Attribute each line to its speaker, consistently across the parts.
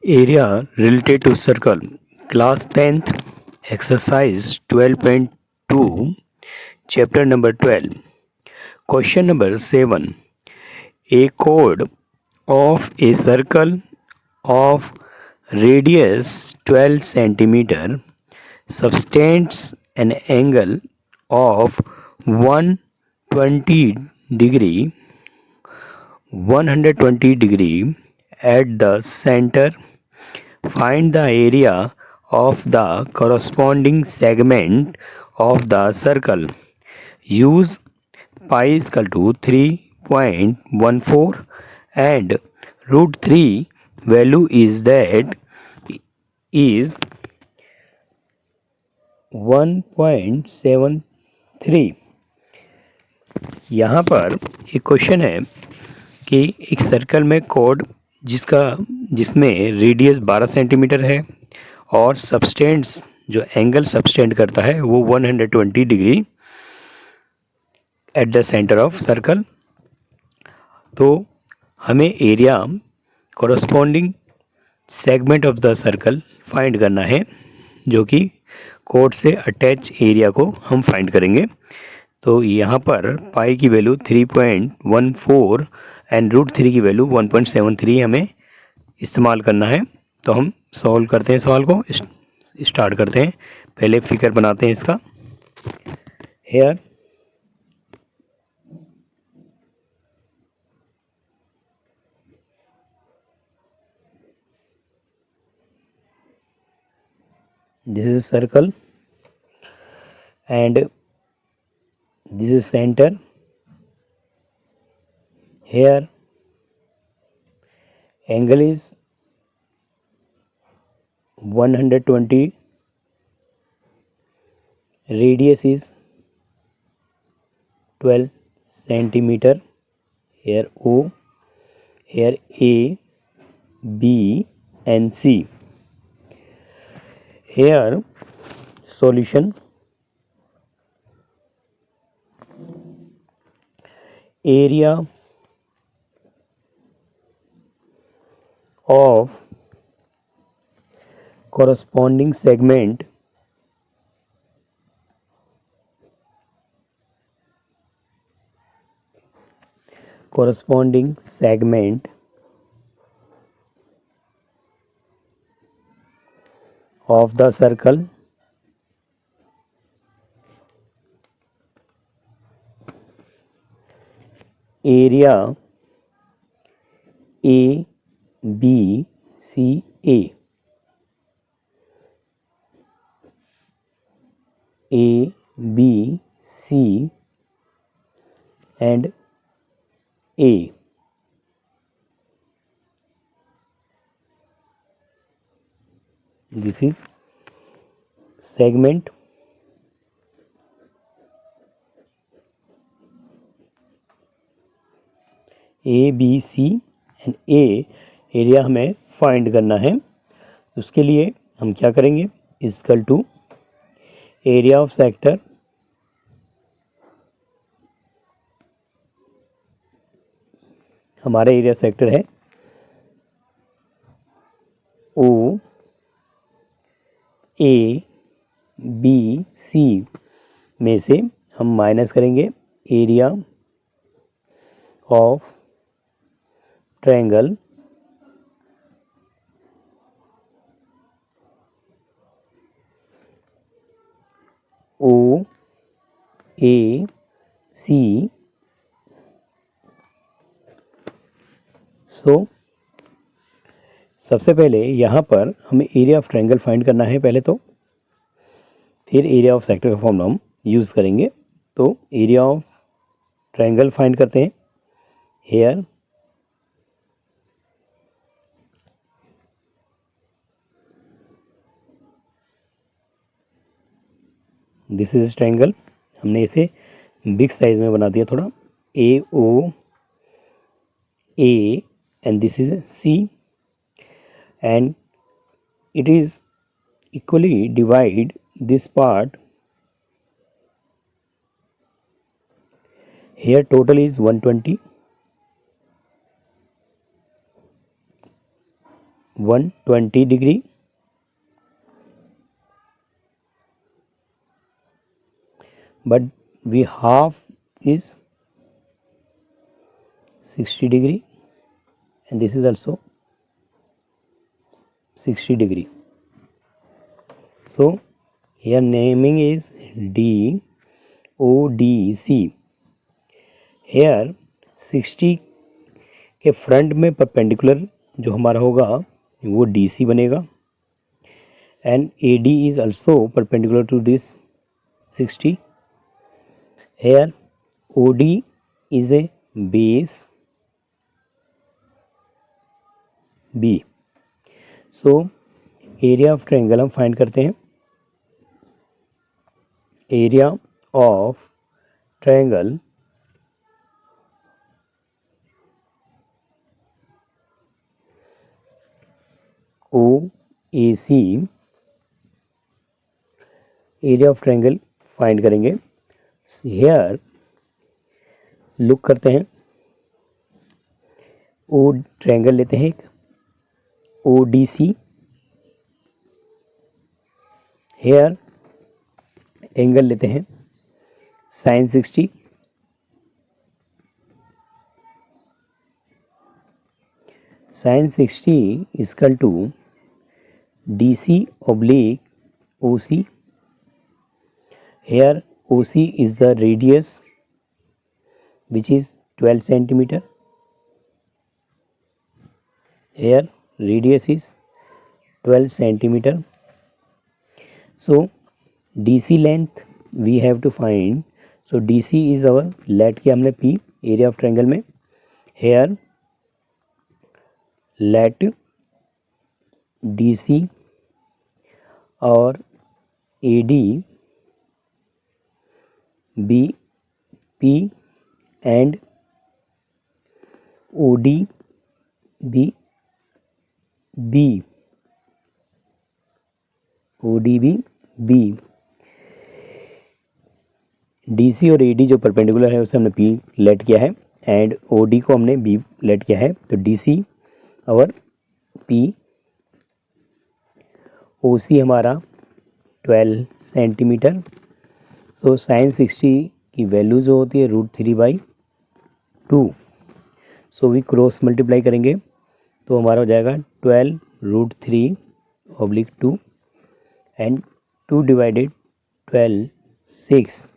Speaker 1: Area related to circle. Class 10th, exercise 12.2, chapter number 12. Question number 7. A chord of a circle of radius 12 centimeter subtends an angle of 120 degree 120 degree at the center. Find the area of the corresponding segment of the circle. Use pi is equal to 3.14 and root 3 value is 1.73. यहाँ पर एक question है कि एक circle में code जिसमें radius 12 centimetre है और सबस्टेंड्स जो एंगल सबस्टेंड करता है वो 120 degree at the centre of circle. तो हमें area corresponding segment of the circle find करना है, जो कि कोड से अटैच एरिया को हम फाइंड करेंगे। तो यहाँ पर पाई की वैल्यू 3.14 एंड रूट 3 की वैल्यू 1.73 हमें इस्तेमाल करना है। तो हम सॉल्व करते हैं, सवाल को स्टार्ट करते हैं। पहले फिगर बनाते हैं इसका। Here this is circle and this is center. Here angle is 120, radius is 12 centimeter. Here O, here A, B and C. Here solution. Area of corresponding segment of the circle area A B C A B C and A. This is segment A B C and A area हमें find करना है। उसके लिए हम क्या करेंगे, equal to area of sector हमारा area sector है O A B C में से हम माइनस करेंगे area of triangle O A C। सबसे पहले यहाँ पर हमें एरिया ऑफ ट्रायंगल फाइंड करना है पहले, तो फिर एरिया ऑफ सेक्टर का फॉर्मूला हम यूज़ करेंगे। तो एरिया ऑफ ट्रायंगल फाइंड करते हैं। हेयर दिस इज ट्रायंगल, हमने इसे बिग साइज में बना दिया थोड़ा। A O A and this is C and it is equally divide this part. Here total is 120 120 degree, but we half is 60 degree, and this is also 60 degree. So here naming is DODC. Here 60 के front में perpendicular जो हमारा होगा वो DC बनेगा, and AD is also perpendicular to this 60. Here OD is a base B. So area of triangle हम find करते हैं. Area of triangle OAC, area of triangle find करेंगे. हेयर लुक करते हैं, ओ ट्रायंगल लेते हैं एक ODC. हेयर एंगल लेते हैं sin 60. sin 60 is equal to DC oblique OC. Here OC is the radius which is 12 centimeter. Here radius is 12 centimeter. So DC length we have to find. So DC is our let किया हमने P area of triangle में. Here let DC और AD be P and OD be B. OD be B. DC और AD जो perpendicular है उसे हमने P late किया है, एंड OD को हमने B लेट किया है. तो DC और P, OC हमारा 12 सेंटीमीटर. सो sin 60 की वैल्यू जो होती है √3/2. सो वी क्रॉस मल्टीप्लाई करेंगे तो हमारा हो जाएगा 12 √3/2 एंड 2 डिवाइडेड 12 6.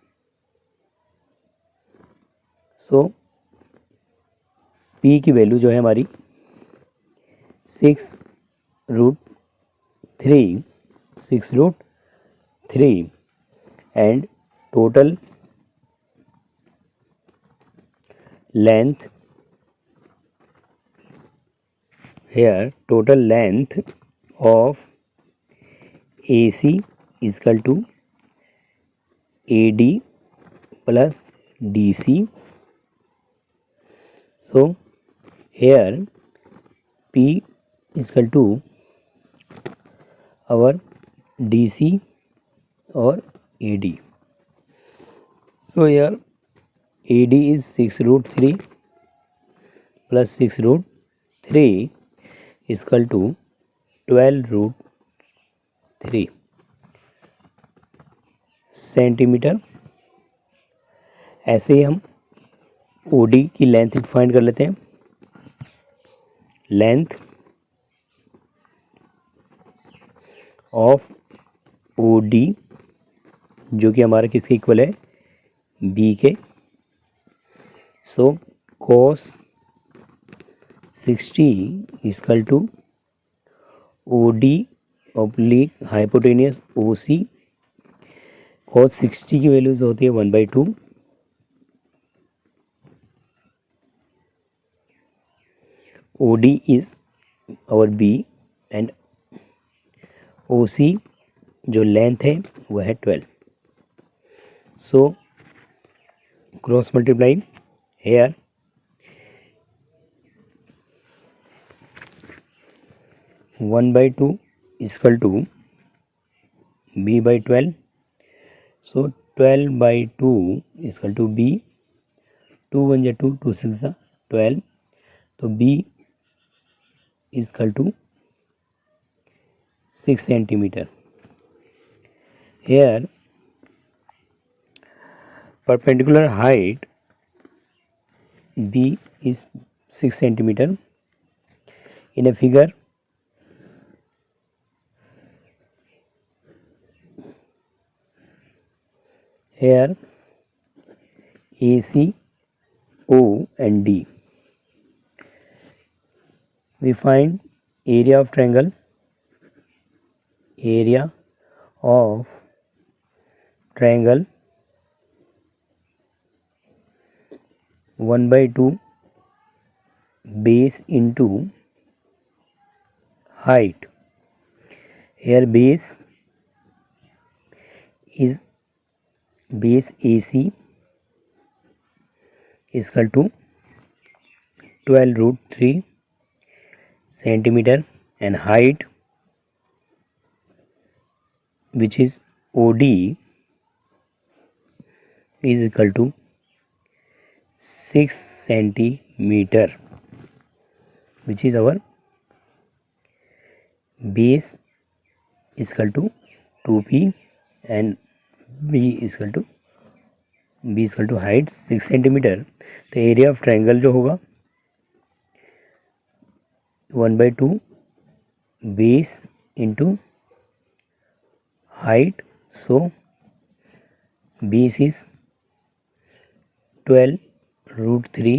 Speaker 1: सो P की वैल्यू जो है हमारी 6√3 and total length, here total length of AC is equal to AD plus DC. So here P is equal to our DC or AD. So here AD is 6√3 plus 6√3 is equal to 12√3 centimetre. ऐसे ही हम OD की length find कर लेते हैं. Length of OD जो कि हमारा किसके इक्वल है B के. सो cos 60 is equal to OD oblique hypotenuse OC. cos 60 की वैल्यूज होती है 1/2. OD is our B and OC जो लेंथ है वह है 12. So cross multiply here 1/2 is equal to B/12. So 12/2 is equal to B. 2 1 जा 2 6 जा 12. तो B is equal to 6 centimeter. Here perpendicular height B is 6 centimeter. In a figure, here AC, O and D. We find area of triangle. Area of triangle 1/2 base into height. Here base AC is equal to 12√3 centimeter, and height, which is OD, is equal to 6 centimeter, which is our base is equal to 2p and B is equal to height 6 centimeter. तो area of triangle जो होगा 1/2 base into height. So base is 12√3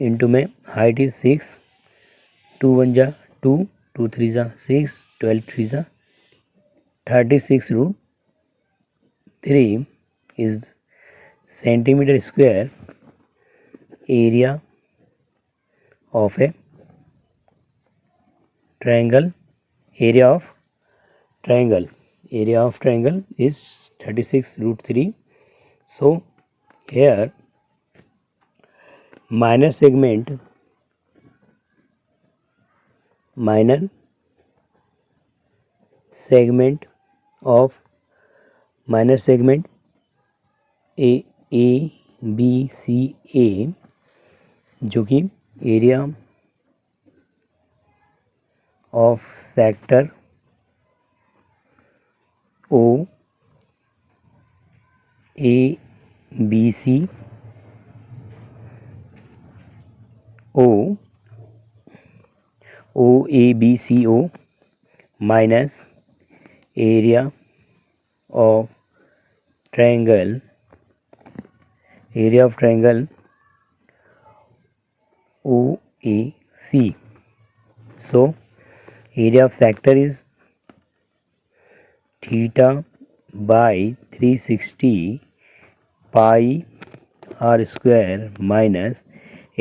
Speaker 1: into में height is 6. 2 1 जा 2, 2 3 जा 6, 12 3 जा 36√3 is centimeter square area of a triangle. Area of triangle is 36√3. So here minor segment A B C A, जो कि area of sector O A B C O minus area of triangle OAC. So area of sector is theta by 360 pi r square minus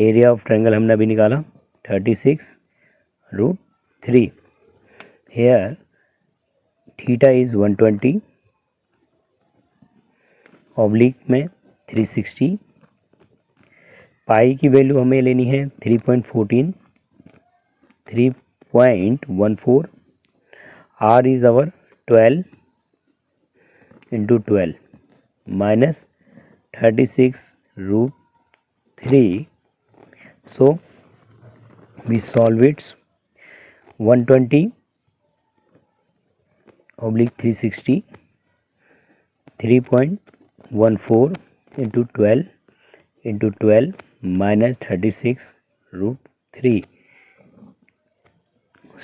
Speaker 1: area of triangle हमने अभी निकाला 36√3. Here theta is 120, oblique में 360. पाई की value हमें लेनी है 3.14. R is our 12 into 12 minus 36√3. So we solve it. 120 oblique 360, 3.14 into 12 minus 36√3.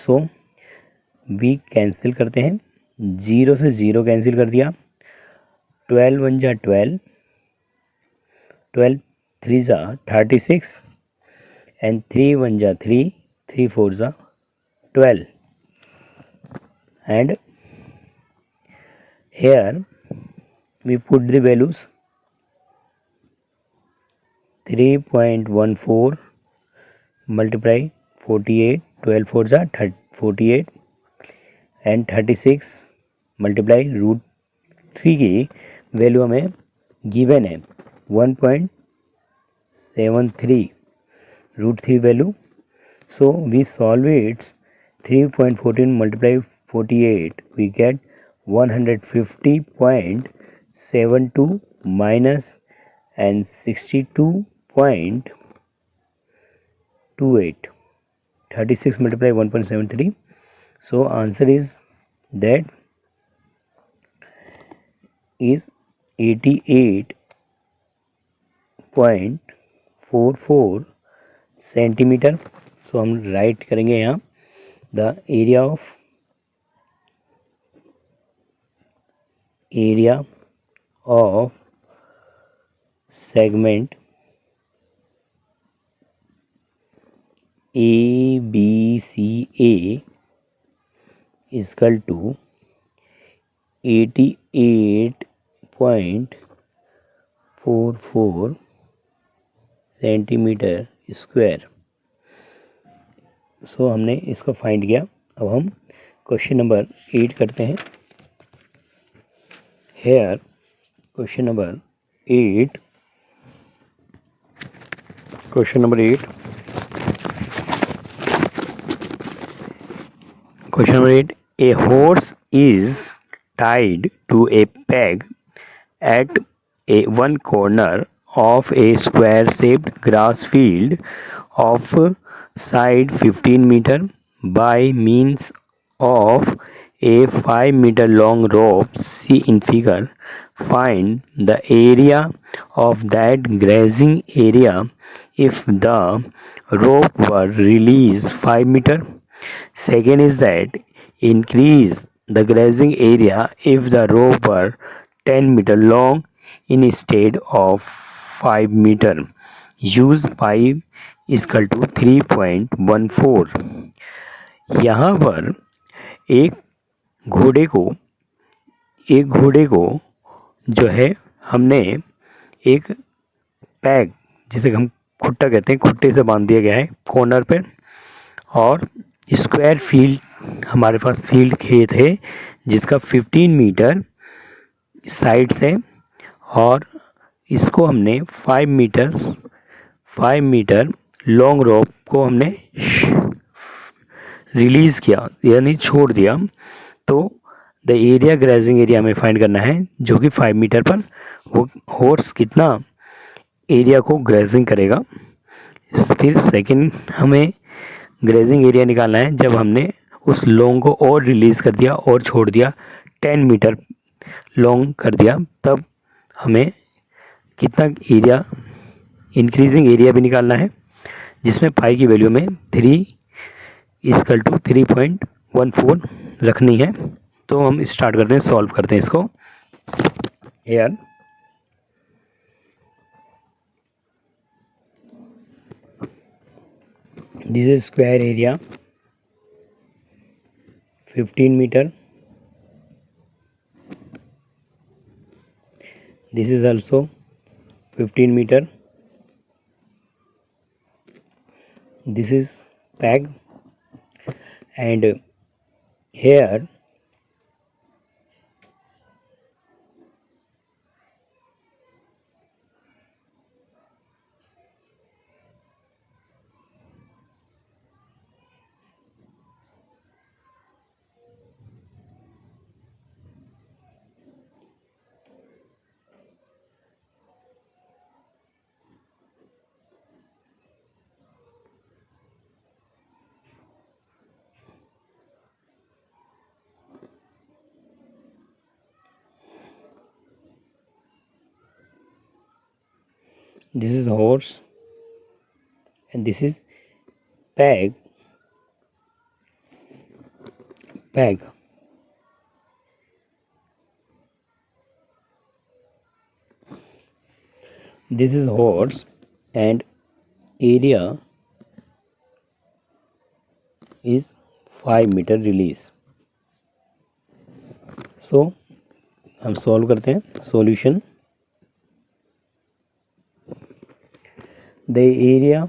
Speaker 1: So we cancel करते हैं, 0 से 0 कैंसिल कर दिया. 12 1 जा 12, 12 3 जा 36 and 3 1 जा 3, 3 4 जा 12. And here we put the values. 3.14 multiply 48, 12 4 जा 48 and 36 multiply √3 की वैल्यू हमें गिवन है 1.73 √3 value. So we solve its. 3.14 multiply 48 we get 150.72 minus and 62.28, 36 multiply 1.73. So answer is that is 88.44 centimetre. So हम राइट करेंगे यहाँ the area of segment ABCA equal to 88.44 centimetre square. So हमने इसको find किया. अब हम question number 8 करते हैं. Here question number 8. Question number 8. A horse is tied to a peg at one corner of a square-shaped grass field of side 15 meter by means of a 5 meter long rope. See in figure. Find the area of that grazing area if the rope were released 5 meter. Second is that increase the grazing area if the rope were 10 meter long instead of 5 meter. Use 5 equal to 3.14. यहाँ पर एक घोड़े को जो है हमने एक peg, जिसे हम खुट्टा कहते हैं, खुट्टे से बांध दिया गया है कॉर्नर पे. और स्क्वायर फील्ड, हमारे पास फील्ड खेत है जिसका 15 मीटर साइड से, और इसको हमने 5 मीटर लॉन्ग रोप को हमने रिलीज़ किया, यानी छोड़ दिया. तो द एरिया ग्रेजिंग एरिया में फाइंड करना है, जो कि 5 मीटर पर वो हॉर्स कितना एरिया को ग्रेजिंग करेगा. फिर सेकंड हमें ग्रेजिंग एरिया निकालना है जब हमने उस लॉन्ग को और रिलीज़ कर दिया और छोड़ दिया, 10 मीटर लॉन्ग कर दिया, तब हमें कितना एरिया, इंक्रीजिंग एरिया भी निकालना है, जिसमें पाई की वैल्यू में 3 इक्वल टू 3.14 रखनी है. तो हम स्टार्ट करते हैं, सॉल्व करते हैं इसको. Here this is square area 15 meter. This is also 15 meter. This is peg, and here this is horse and this is peg. This is horse and area is 5 meter release. So हम solve करते हैं. Solution, the area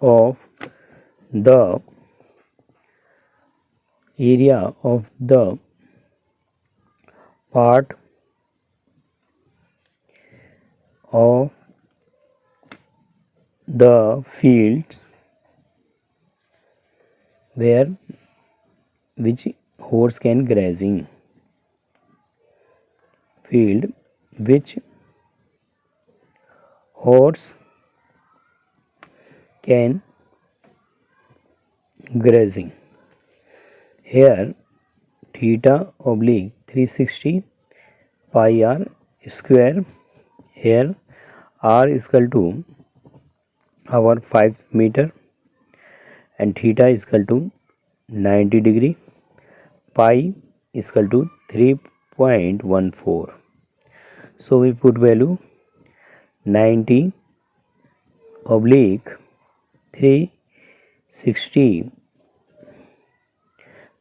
Speaker 1: of the part of the fields where which horse can grazing, field which horse can grazing. Here theta oblique 360 pi r square. Here r is equal to our 5 meter and theta is equal to 90 degree. Pi is equal to 3.14. So we put value 90 oblique 360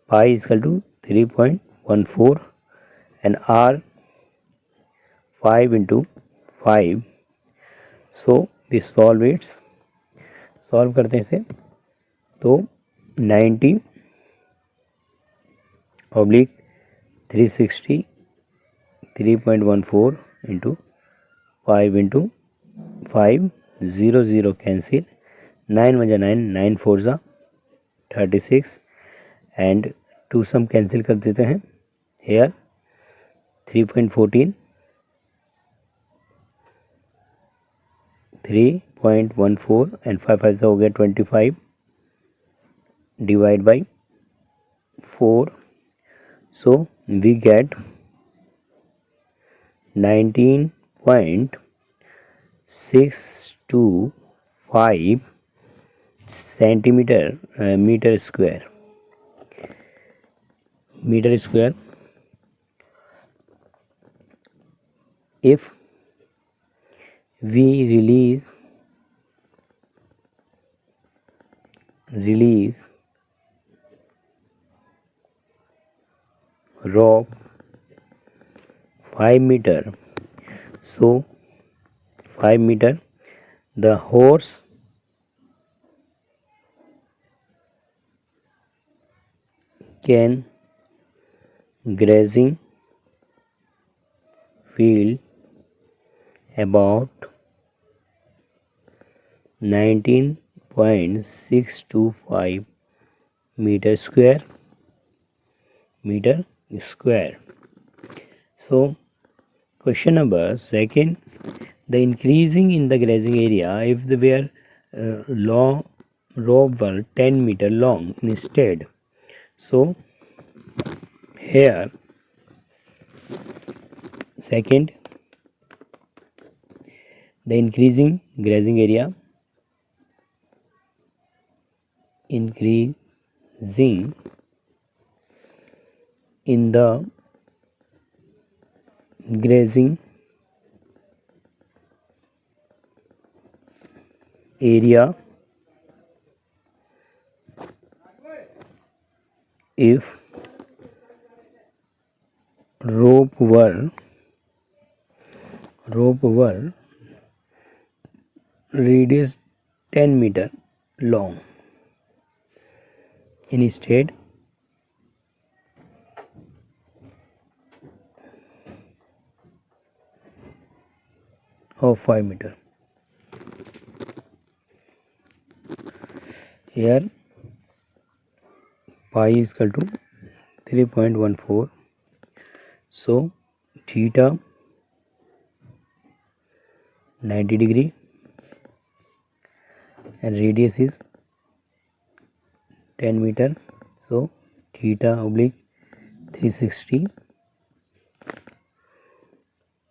Speaker 1: pi is equal to 3.14 and r 5 into 5. So we solve it. Solve करते हैं इसे तो 90 oblique 360 3.14 into 5 into 5 0 0 cancel 9 1 9 9 4 जा 36 and to some cancel कर देते हैं. Hair 3.14 3.14 and 5 5 हो गया 25 divide by 4. So we get 19.625 centimeter meter square. If we release rope 5 meter, so 5 meter the horse can grazing field about 19.625 meter square. So question number second, the increasing in the grazing area if the were long rope were 10 meter long instead. So here second, the increasing grazing area in the grazing area if rope were radius 10 meter long instead of 5 meter. Here pi is equal to 3.14. So theta 90 degree and radius is 10 meter. So theta oblique 360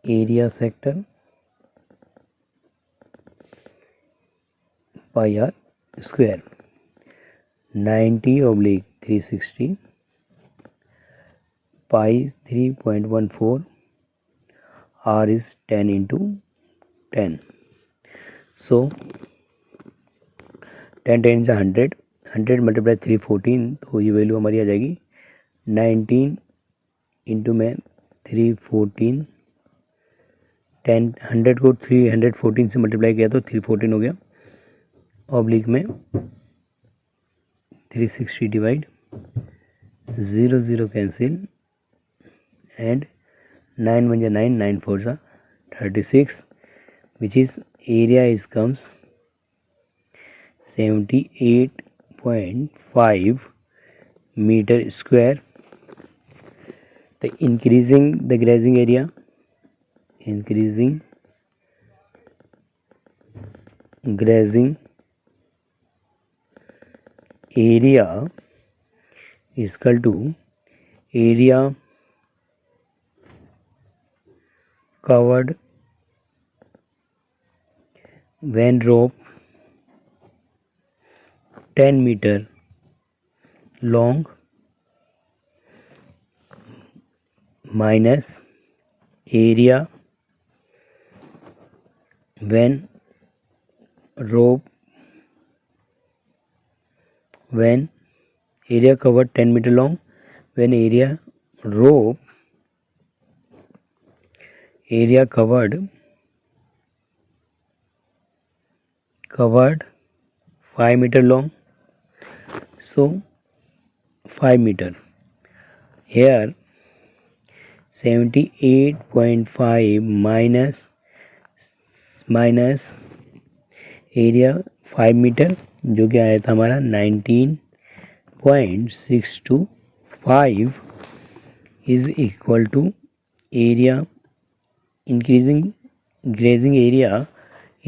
Speaker 1: area sector pi r square. 90 oblique 360 pi is 3.14, r is 10 into 10. So 10 10 is 100 multiply 314 तो ये value हमारी आ जाएगी 19 into में 314 10 100 को 314 से multiply किया तो 314 हो गया. ऑब्लिक में 360 divide 0 0 cancel and 9 1 9 9 4 36 which is area is comes 78.5 meter square. The increasing the grazing area grazing area is equal to area covered when rope 10 meter long minus area when area covered 10 meter long when rope area covered 5 meter long, so 5 meter. Here 78.5 minus area 5 meter जो कि आया था हमारा 19.625 is equal to area increasing grazing area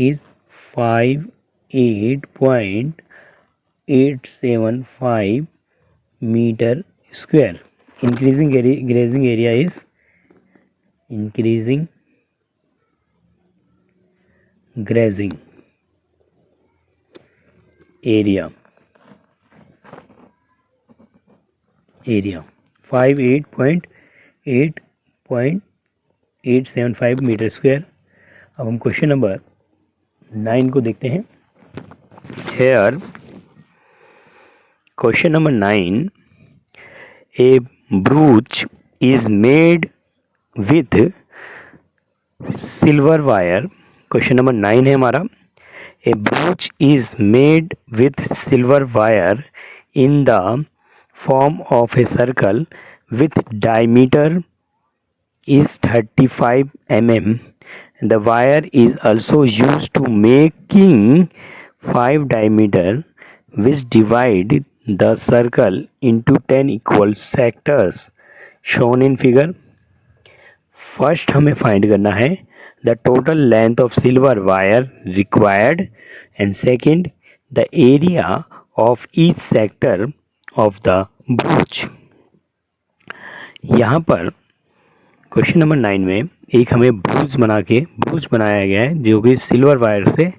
Speaker 1: is 58.875 meter square. Increasing grazing area is increasing grazing area 58.875 meter square. अब हम question number 9 को देखते हैं. Here question number 9, a brooch is made with silver wire. Question number 9 है हमारा. A brooch is made with silver wire in the form of a circle with diameter is 35 mm. The wire is also used to making 5 diameter which divide the circle into 10 equal sectors shown in figure. First हमें find करना है the total length of silver wire required and second the area of each sector of the brooch. यहाँ पर question number 9 में एक हमें ब्रूच बनाया गया है जो कि सिल्वर वायर से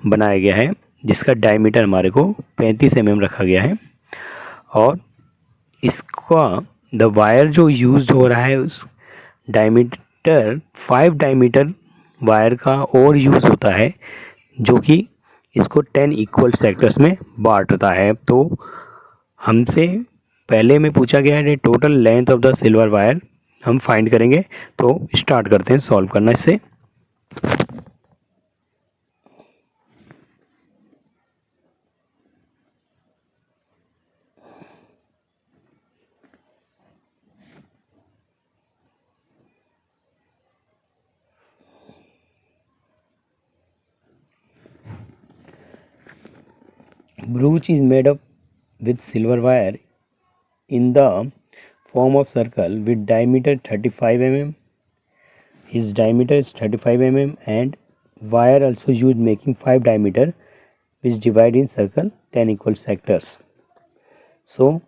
Speaker 1: बनाया गया है जिसका डायमीटर हमारे को 35 mm रखा गया है और इसका द वायर जो यूज्ड हो रहा है उस डायमीटर 5 डायमीटर वायर का और यूज़ होता है जो कि इसको 10 इक्वल सेक्टर्स में बांटता है. तो हमसे पहले में पूछा गया है total length of the silver wire हम फाइंड करेंगे. तो स्टार्ट करते हैं सॉल्व करना इससे. Brooch is made up with silver wire in the form of circle with diameter 35 mm. His diameter is 35 mm and wire also used making 5 diameter which divide in circle 10 equal sectors. So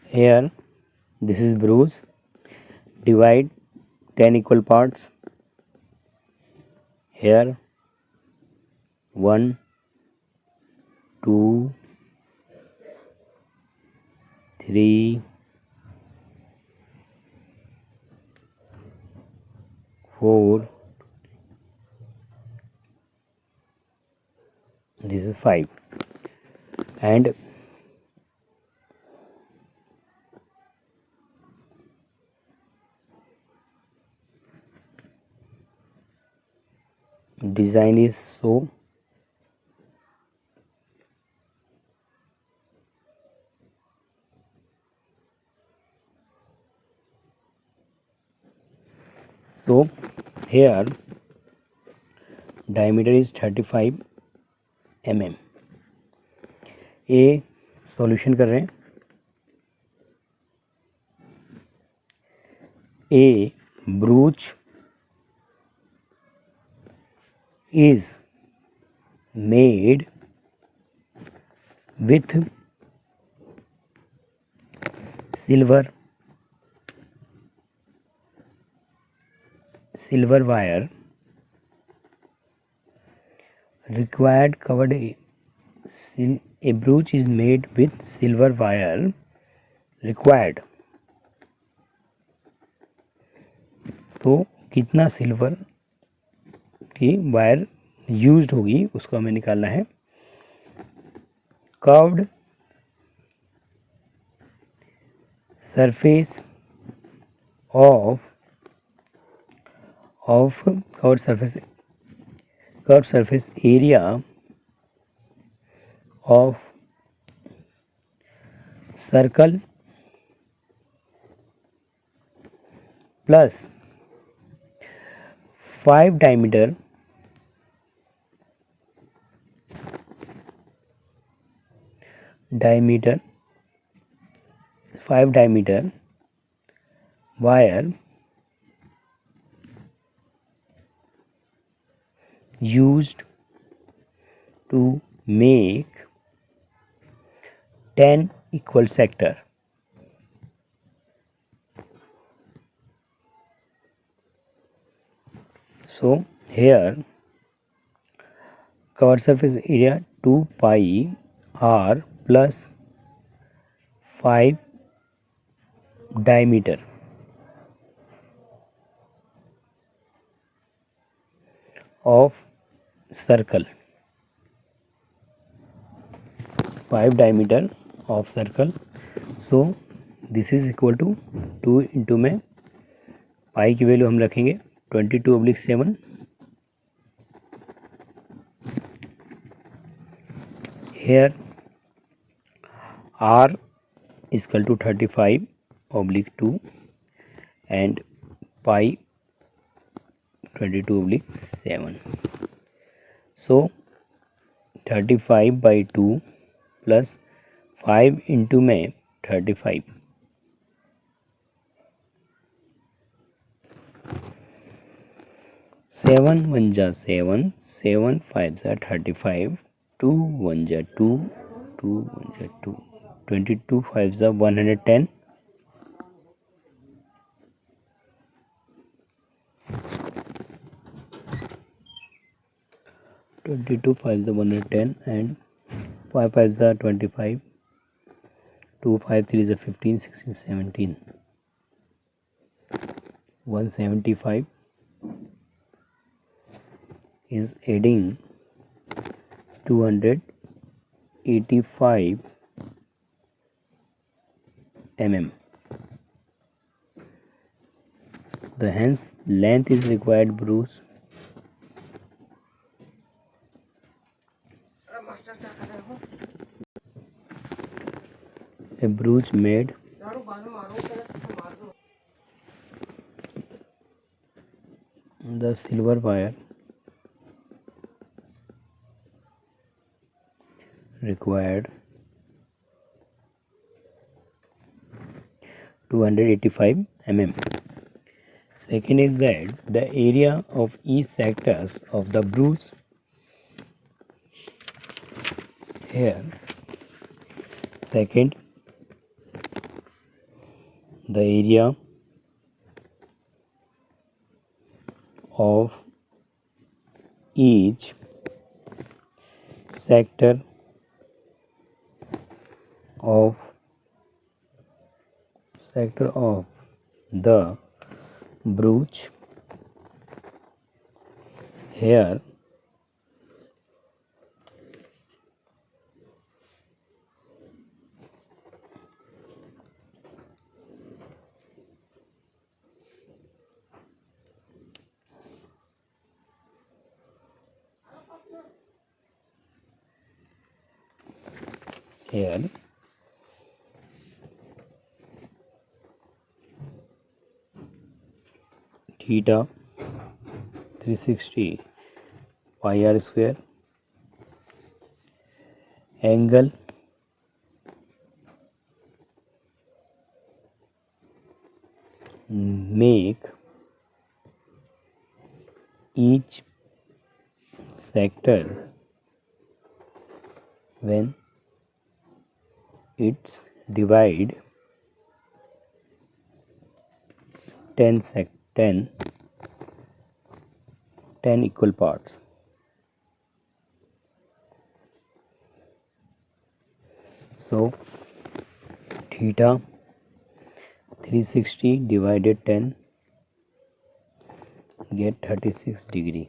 Speaker 1: here this is brooch, divide 10 equal parts. Here 1 2 3 4 this is 5 and design is so. So here diameter is 35 mm. A solution कर रहे हैं A brooch is made with silver wire required covered a brooch is made with silver wire required, तो कितना silver की wire used होगी उसको हमें निकालना है। Curved surface of curved surface area of circle plus 5 diameter wire used to make 10 equal sector. So here cover surface area 2 pi r plus 5 diameter of circle, 5 diameter of circle. So this is equal to 2 into में पाई की value हम रखेंगे 22/7 here r is equal to 35/2 and pi 22/7. So 35/2 plus 5 into में 35, 7 1 जा 7, 7 5 जा 35, 2 1 जा 2, 2 1 जा 2, 22 5 जा 110, 22 5 जा 110 and 5 5 जा 25, 2 5 3 जा 15, 16 17, 175 is adding 285 mm. The hence length is required brooch a brooch made the silver wire required 285 mm. Second is that the area of each sectors of the brooch here. Second, the area of each sector of the brooch here theta 360 pi r square angle make each sector when it's divide 10 equal parts. So theta 360 divided 10 get 36 degree,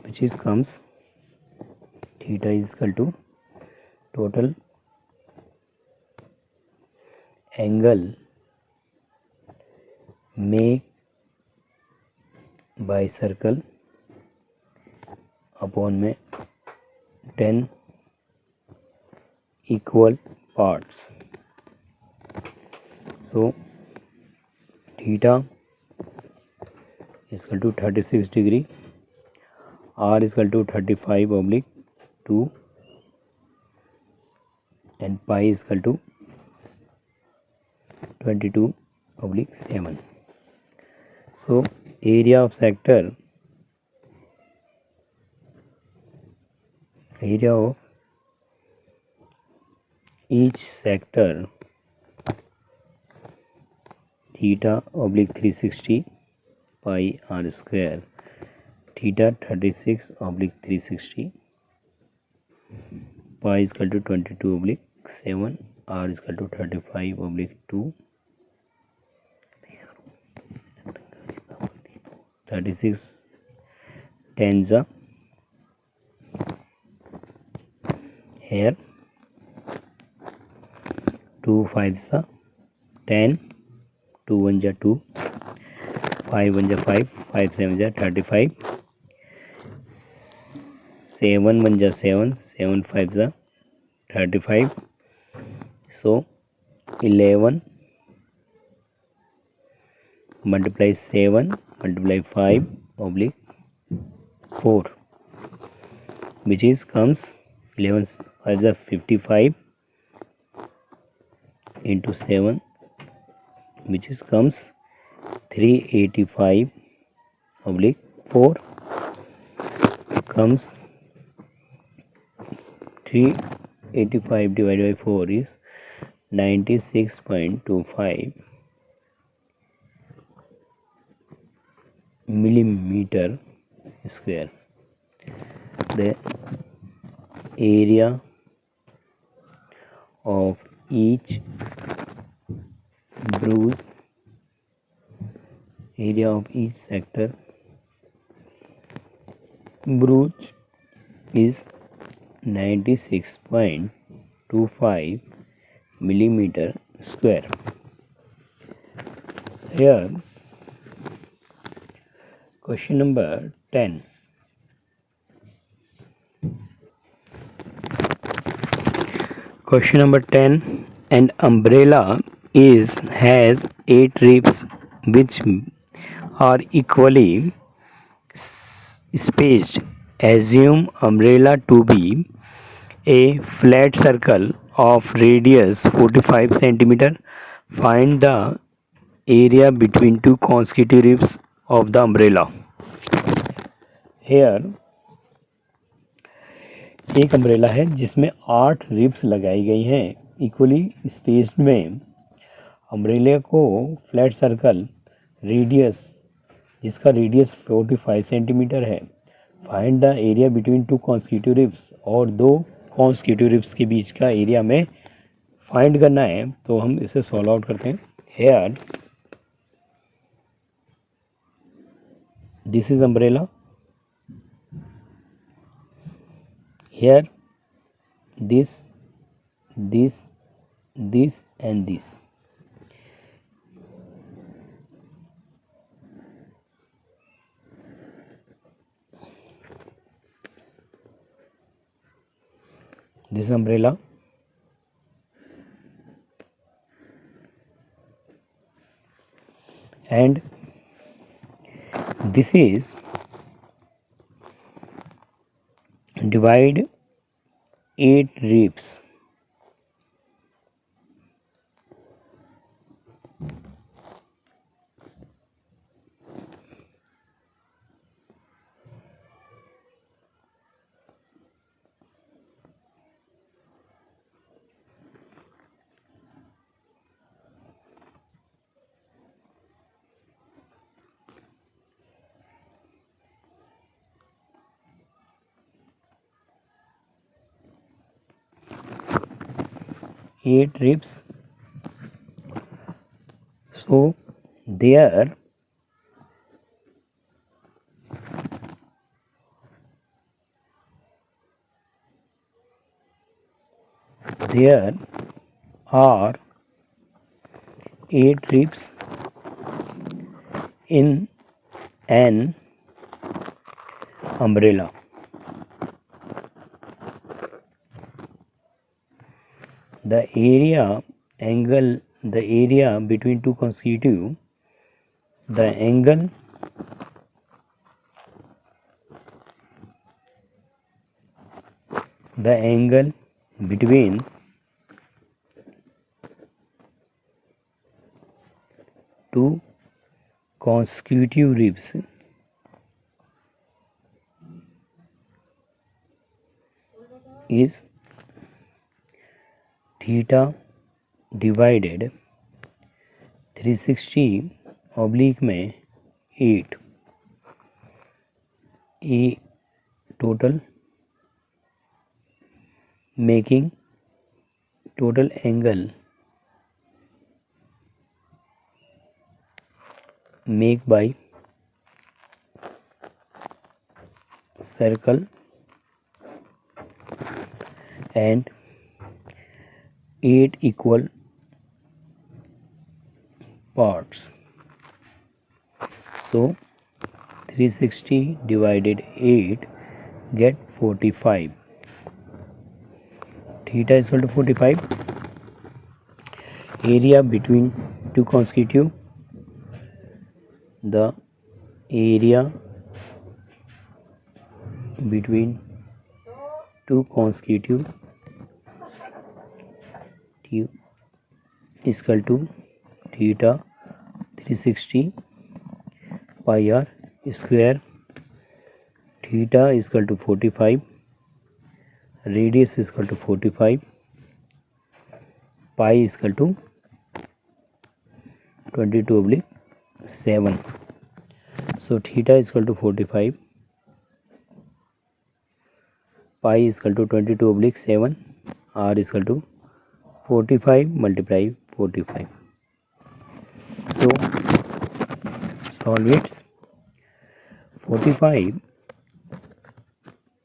Speaker 1: which is comes theta is equal to total angle make by circle upon में 10 equal parts. So theta is equal to 36 degree, r is equal to 35/2 and pi is equal to 22/7. So area of each sector theta/360 pi r square, theta 36/360 pi is equal to 22/7, r is equal to 35/2, 36 tens are here, 2 5s are 10, 2 1s are 2, 5 1s are 5, 5 7s are 35, 7 1s are 7, 7 5s are 35. So 11 multiply 7 multiply 5/4, which is comes 11 5s are 55 into 7, which is comes 385/4, comes 385 divided by 4 is 96.25 millimeter square. The area of each sector bruise is 96.25 millimeter square. Here question number 10. Question number 10. An umbrella has 8 ribs which are equally spaced. Assume umbrella to be a flat circle of radius 45 cm. Find the area between two consecutive ribs of the umbrella. Here एक umbrella है जिसमें 8 ribs लगाई गई हैं equally spaced में. Umbrella को flat circle radius जिसका radius 45 centimetre है. Find the area between two consecutive ribs, और दो कॉन्सिक्यूटिव रिब्स के बीच का एरिया में फाइंड करना है. तो हम इसे सॉल्व आउट करते हैं. Here this is umbrella, here this and this. This umbrella, and this is divide 8 ribs. 8 ribs. So there are 8 ribs in an umbrella. The area between two consecutive, the angle between two consecutive ribs is theta divided 360 oblique में 8 a total, making total angle make by circle and 8 equal parts. So 360 divided 8 get 45. Theta is equal to 45. Area between two consecutive, the area between two consecutive is equal to theta 360 pi r square. Theta is equal to 45. Radius is equal to 45. Pi is equal to 22/7. So theta is equal to 45. Pi is equal to 22/7. R is equal to 45 multiply 45. So solve it. 45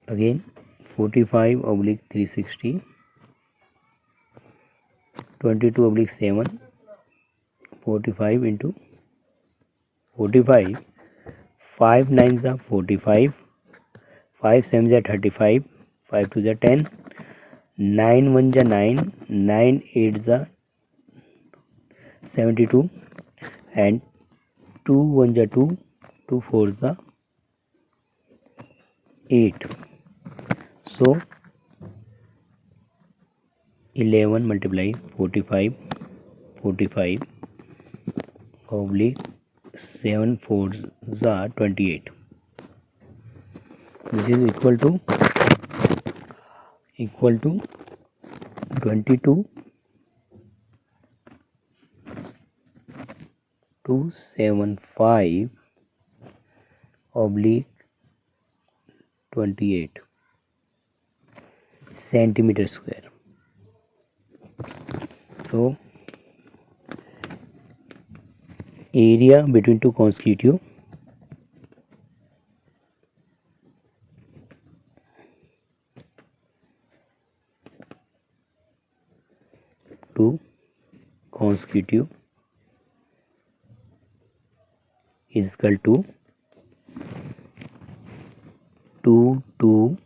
Speaker 1: again 45/360, 22/7, 45 into 45, 5 9s are 45, 5 7s are 35, 5 2s are 10, 9 1s are 9, 9 8s are 72, and 2 1s are 2, 2 4s are 8. So 11 multiply 45, 45 oblique 7 4s are 28. This is equal to 22 275 oblique 28 centimeter square. So area between two consecutive, is equal to 2 2